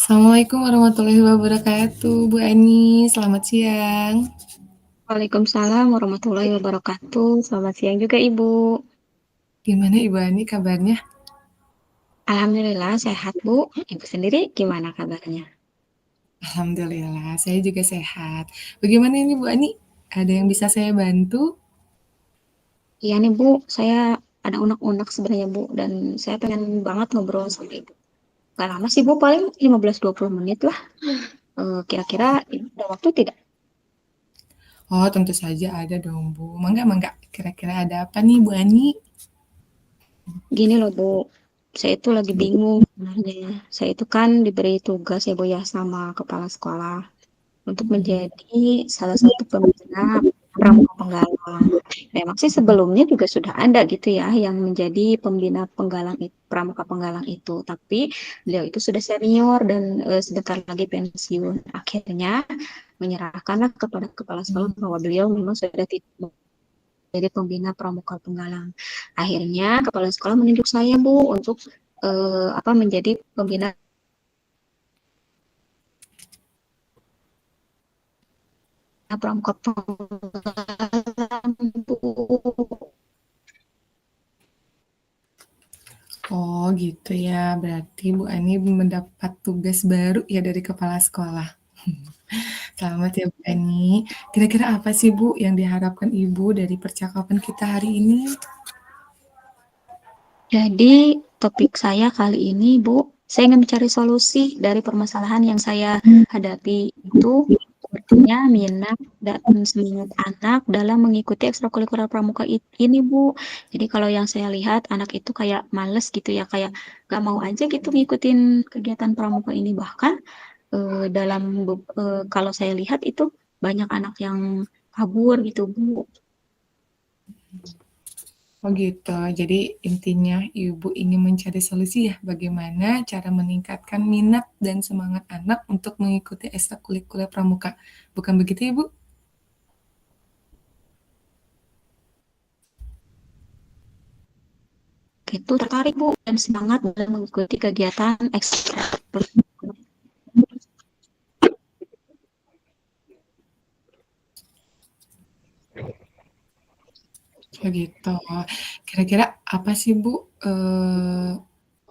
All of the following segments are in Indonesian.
Assalamualaikum warahmatullahi wabarakatuh, Bu Ani. Selamat siang. Waalaikumsalam warahmatullahi wabarakatuh. Selamat siang juga, Ibu. Gimana Ibu Ani kabarnya? Alhamdulillah sehat, Bu. Ibu sendiri gimana kabarnya? Alhamdulillah, saya juga sehat. Bagaimana ini Bu Ani? Ada yang bisa saya bantu? Iya nih, Bu. Saya ada unek-unek sebenarnya, Bu. Dan saya pengen banget ngobrol sama Ibu. Gak lama sih, Bu. Paling 15-20 menit lah. Kira-kira Ibu ada waktu tidak? Oh, tentu saja ada dong Bu. Mangga, mangga. Kira-kira ada apa nih Bu Ani? Gini loh, Bu. Saya itu lagi bingung sebenarnya. Saya itu kan diberi tugas ya, Bu, ya, sama kepala sekolah untuk menjadi salah satu pembina pramuka penggalang. Memang sih sebelumnya juga sudah ada gitu ya yang menjadi pembina pramuka penggalang itu, tapi beliau itu sudah senior dan sebentar lagi pensiun. Akhirnya menyerahkanlah kepada kepala sekolah bahwa beliau memang sudah tidak menjadi pembina pramuka penggalang. Akhirnya kepala sekolah menunjuk saya, Bu, untuk menjadi pembina pramuka penggalang, Bu. Oh, gitu ya. Berarti Bu Ani mendapat tugas baru ya dari kepala sekolah. Selamat ya Bu Ani. Kira-kira apa sih Bu yang diharapkan Ibu dari percakapan kita hari ini? Jadi, topik saya kali ini, Bu, saya ingin mencari solusi dari permasalahan yang saya hadapi itu sepertinya minat dan semangat anak dalam mengikuti ekstrakurikuler pramuka ini, Bu. Jadi kalau yang saya lihat anak itu kayak males gitu ya, kayak gak mau aja gitu ngikutin kegiatan pramuka ini. Bahkan kalau saya lihat itu banyak anak yang kabur gitu, Bu. Oh gitu. Jadi intinya Ibu ingin mencari solusi ya, bagaimana cara meningkatkan minat dan semangat anak untuk mengikuti ekstrakurikuler pramuka. Bukan begitu Ibu? Itu tertarik, Bu, dan semangat dalam mengikuti kegiatan ekstra. Oh gitu. Kira-kira apa sih Bu,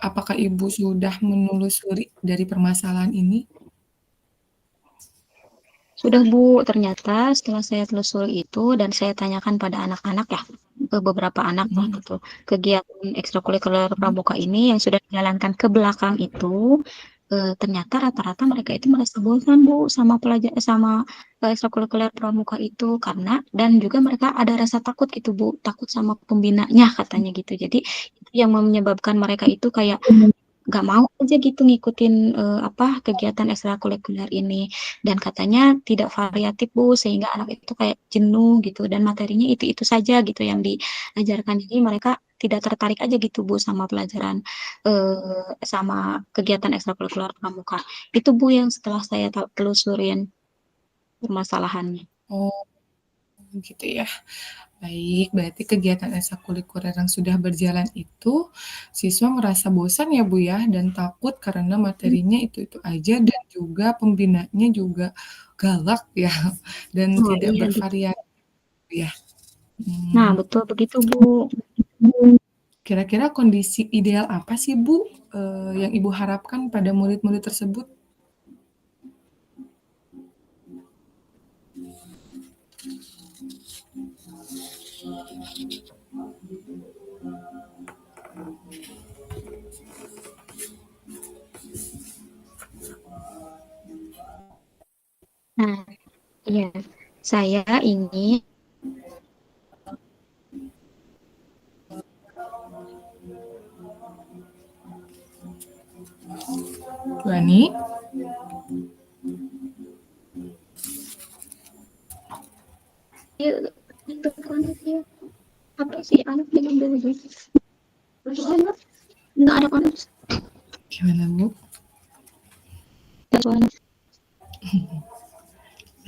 apakah Ibu sudah menelusuri dari permasalahan ini? Sudah, Bu, ternyata setelah saya telusuri itu dan saya tanyakan pada anak-anak ya, ke beberapa anak lah Mhm. gitu, kegiatan ekstrakurikuler pramuka ini yang sudah dijalankan ke belakang itu, ternyata rata-rata mereka itu merasa bosan, Bu, sama ekstrakurikuler pramuka itu karena dan juga mereka ada rasa takut gitu, Bu, takut sama pembinanya katanya gitu. Jadi itu yang menyebabkan mereka itu kayak nggak mau aja gitu ngikutin kegiatan ekstrakurikuler ini dan katanya tidak variatif, Bu, sehingga anak itu kayak jenuh gitu dan materinya itu saja gitu yang diajarkan, jadi mereka tidak tertarik aja gitu, Bu, sama pelajaran sama kegiatan ekstrakurikuler pramuka itu, Bu, yang setelah saya telusurin permasalahannya. Oh gitu ya. Baik, berarti kegiatan ekstrakurikuler yang sudah berjalan itu, siswa merasa bosan ya Bu ya, dan takut karena materinya itu-itu aja dan juga pembinanya juga galak ya, dan Oh tidak iya gitu. bervariasi ya. Nah, Hmm, betul begitu, Bu. kira-kira kondisi ideal apa sih Bu, yang Ibu harapkan pada murid-murid tersebut? Nah, iya, saya ingin Bu Ani? itu kan dia apa sih anak dengan dulu terus nggak ada koneksi Gimana Bu? soalnya.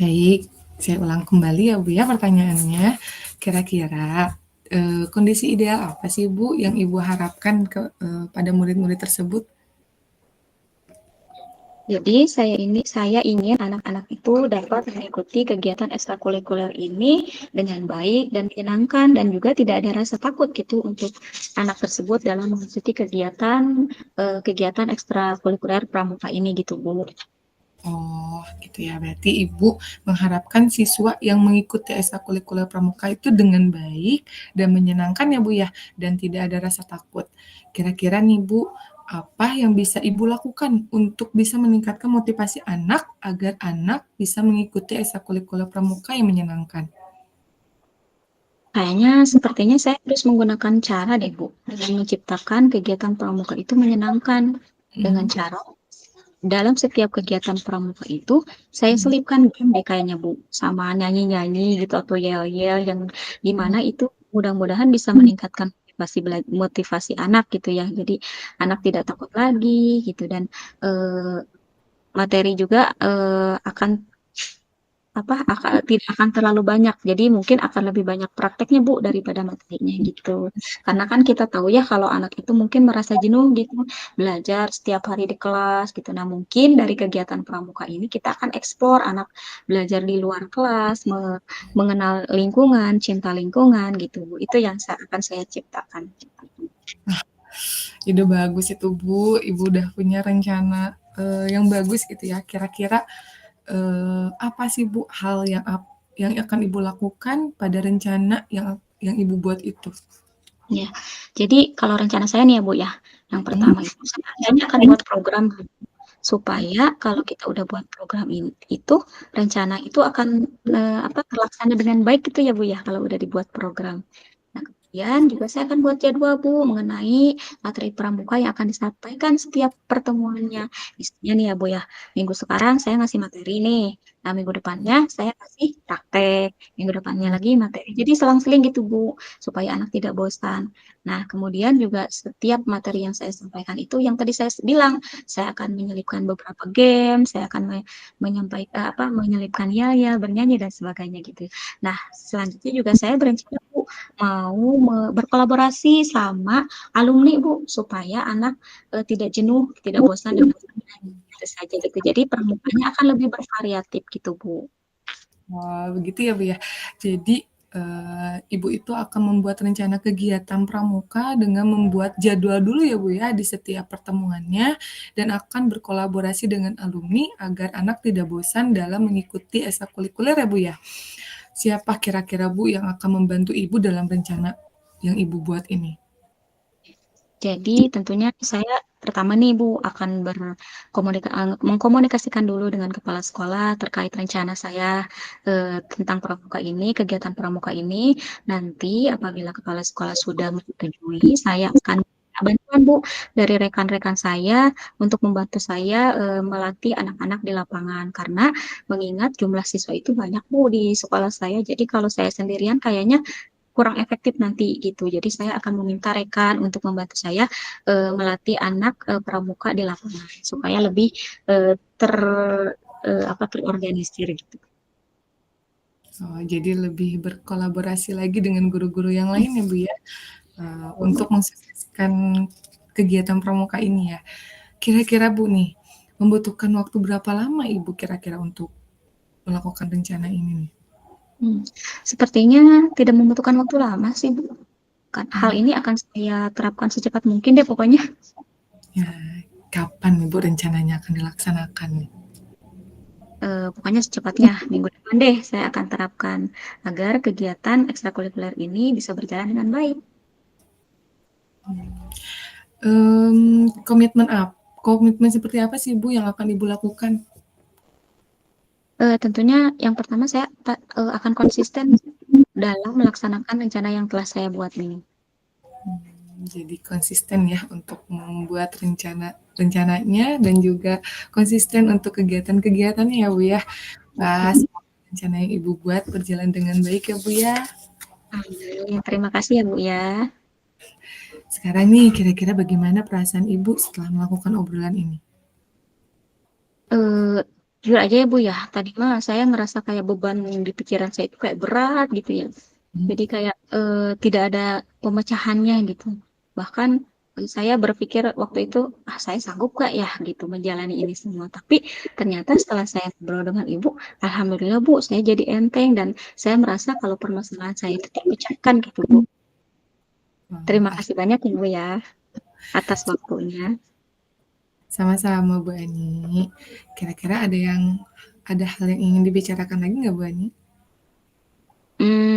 Baik, saya ulang kembali ya Bu ya pertanyaannya. Kira-kira kondisi ideal apa sih Bu yang Ibu harapkan pada murid-murid tersebut? Jadi saya ingin anak-anak itu dapat mengikuti kegiatan ekstrakurikuler ini dengan baik dan menyenangkan dan juga tidak ada rasa takut gitu untuk anak tersebut dalam mengikuti kegiatan ekstrakurikuler pramuka ini gitu Bu. Oh, gitu ya. Berarti Ibu mengharapkan siswa yang mengikuti ekstrakurikuler pramuka itu dengan baik dan menyenangkan ya, Bu, ya, dan tidak ada rasa takut. Kira-kira nih, Bu, apa yang bisa Ibu lakukan untuk bisa meningkatkan motivasi anak agar anak bisa mengikuti ekstrakurikuler pramuka yang menyenangkan? Kayaknya sepertinya saya harus menggunakan cara deh Bu, dengan menciptakan kegiatan pramuka itu menyenangkan dengan Mhm, cara dalam setiap kegiatan pramuka itu saya mhm, selipkan game deh kayaknya Bu, sama nyanyi-nyanyi gitu atau yel-yel yang mhm. dimana itu mudah-mudahan bisa meningkatkan motivasi anak gitu ya. Jadi anak tidak takut lagi gitu dan eh, materi juga akan tidak akan terlalu banyak. Jadi mungkin akan lebih banyak prakteknya Bu daripada materinya gitu. Karena kan kita tahu ya kalau anak itu mungkin merasa jenuh gitu belajar setiap hari di kelas gitu. Nah mungkin dari kegiatan pramuka ini kita akan eksplor anak belajar di luar kelas, mengenal lingkungan, cinta lingkungan gitu Bu. Itu yang akan saya ciptakan. Ide bagus itu, Bu. Ibu udah punya rencana, yang bagus gitu ya. Kira-kira, apa sih, Bu, hal yang akan Ibu lakukan pada rencana yang Ibu buat itu? Ya, jadi kalau rencana saya nih ya Bu ya, yang Mhm, pertama itu saya akan buat program supaya kalau kita udah buat program itu rencana itu akan terlaksana dengan baik gitu ya Bu ya kalau udah dibuat program. Nah, kemudian juga saya akan buat jadwal Bu mengenai materi pramuka yang akan disampaikan setiap pertemuannya. Misalnya nih ya Bu ya, minggu sekarang saya ngasih materi nih. Nah, minggu depannya saya kasih praktek, minggu depannya mhm. lagi materi. Jadi selang-seling gitu Bu, supaya anak tidak bosan. Nah, kemudian juga setiap materi yang saya sampaikan itu yang tadi saya bilang, saya akan menyelipkan beberapa game, saya akan menyampaikan menyelipkan yel-yel, bernyanyi dan sebagainya gitu. Nah, selanjutnya juga saya berencana Bu mau berkolaborasi sama alumni Bu supaya anak tidak jenuh, tidak bosan dengan itu saja gitu. Jadi permukaannya akan lebih bervariatif gitu Bu. Wah, begitu ya, Bu, ya. Jadi, Ibu itu akan membuat rencana kegiatan pramuka dengan membuat jadwal dulu ya, Bu, ya, di setiap pertemuannya dan akan berkolaborasi dengan alumni agar anak tidak bosan dalam mengikuti ekstrakurikuler ya, Bu, ya? Siapa kira-kira, Bu, yang akan membantu Ibu dalam rencana yang Ibu buat ini? Jadi tentunya saya pertama nih Bu akan mengkomunikasikan dulu dengan kepala sekolah terkait rencana saya tentang pramuka ini, kegiatan pramuka ini. Nanti apabila kepala sekolah sudah menyetujui, saya akan minta bantuan Bu dari rekan-rekan saya untuk membantu saya melatih anak-anak di lapangan karena mengingat jumlah siswa itu banyak Bu di sekolah saya. Jadi kalau saya sendirian kayaknya kurang efektif nanti gitu. Jadi saya akan meminta rekan untuk membantu saya melatih anak pramuka di lapangan supaya lebih eh, ter terorganisir gitu. Oh, jadi lebih berkolaborasi lagi dengan guru-guru yang lain ya, Bu, ya, untuk mensukseskan kegiatan pramuka ini ya. Kira-kira, Bu, nih, membutuhkan waktu berapa lama Ibu kira-kira untuk melakukan rencana ini nih? Hmm. Sepertinya tidak membutuhkan waktu lama sih Bu. Hal Mmm, ini akan saya terapkan secepat mungkin deh pokoknya. ya, kapan Ibu rencananya akan dilaksanakan nih? Pokoknya secepatnya minggu depan deh saya akan terapkan agar kegiatan ekstrakurikuler ini bisa berjalan dengan baik. Komitmen seperti apa sih, Bu, yang akan Ibu lakukan? Tentunya yang pertama saya akan konsisten dalam melaksanakan rencana yang telah saya buat ini. Jadi konsisten ya untuk membuat rencananya dan juga konsisten untuk kegiatan-kegiatannya ya, Bu, ya. Wah, semoga rencana yang Ibu buat berjalan dengan baik ya, Bu, ya. Amin. Terima kasih ya Bu ya. Sekarang nih, kira-kira bagaimana perasaan Ibu setelah melakukan obrolan ini? Eh, Jujur aja ya Bu ya, tadi mah saya ngerasa kayak beban di pikiran saya itu kayak berat gitu ya. Mhm. Jadi kayak tidak ada pemecahannya gitu. Bahkan Saya berpikir waktu itu, ah saya sanggup gak ya gitu menjalani ini semua. Tapi ternyata setelah saya ngobrol dengan ibu, alhamdulillah bu, saya jadi enteng dan saya merasa kalau permasalahan saya itu terpecahkan gitu bu. Wah, Terima kasih banyak ya bu ya atas waktunya. sama-sama Bu Ani. Kira-kira ada hal yang ingin dibicarakan lagi nggak Bu Ani?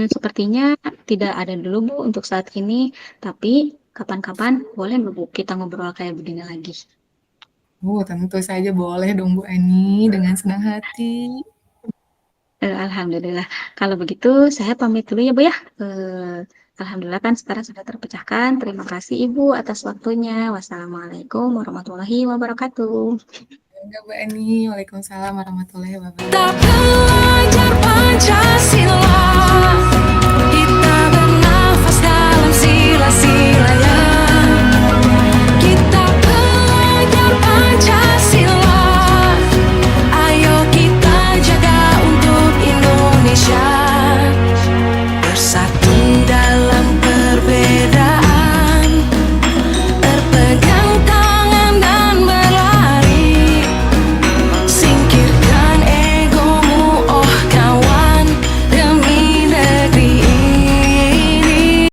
Sepertinya tidak ada dulu bu untuk saat ini, tapi kapan-kapan boleh nggak bu kita ngobrol kayak begini lagi. Oh, tentu saja boleh dong Bu Ani, dengan senang hati. Alhamdulillah. Kalau begitu saya pamit dulu ya Bu ya. Alhamdulillah kan sekarang sudah terpecahkan. Terima kasih Ibu atas waktunya. Wassalamualaikum warahmatullahi wabarakatuh. Enggak Bu Ani, Waalaikumsalam warahmatullahi Tak wabarakatuh. belajar Pancasila